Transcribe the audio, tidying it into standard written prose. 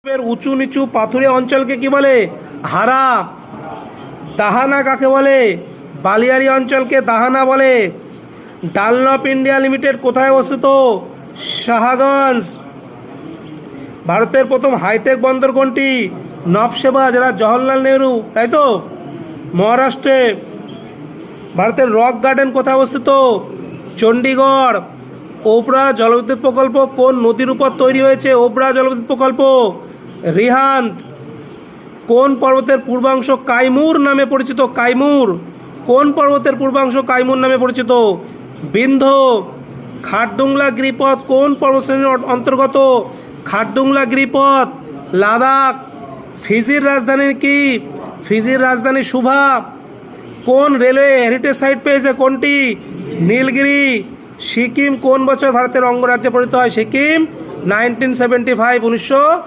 উঁচু নিচু পাথুরে অঞ্চলকে কি বলে? হারা। দাহানা কাকে বলে? বালিয়াড়ি অঞ্চলকে দাহানা বলে। ডানলপ ইন্ডিয়া লিমিটেড কোথায় অবস্থিত? শাহগঞ্জ। ভারতের প্রথম হাইটেক বন্দর কোনটি? নবসেবা, যেটা জওহরলাল নেহরু, তাই তো, মহারাষ্ট্রে। ভারতের রক গার্ডেন কোথায় অবস্থিত? চণ্ডীগড়। ওবরা জলবিদ্যুৎ প্রকল্প কোন নদীর উপর তৈরি হয়েছে? ওবরা জলবিদ্যুৎ প্রকল্প রিহান্দ। কোন পর্বতের পূর্বাংশ কাইমুর নামে পরিচিত? কাইমুর। কোন পর্বতের পূর্বাংশ কাইমুর নামে পরিচিত? বিন্ধ্য। খারদুংলা গিরিপথ কোন পর্বতশ্রেণীর অন্তর্গত? খারদুংলা গিরিপথ লাদাখ। ফিজির রাজধানী কি? ফিজির রাজধানী সুভা। কোন রেলওয়ে হেরিটেজ সাইট পেয়েছে? কোনটি? নীলগিরি। সিকিম কোন বছর ভারতের অঙ্গরাজ্যে পরিণত হয়? সিকিম 1975, 1975।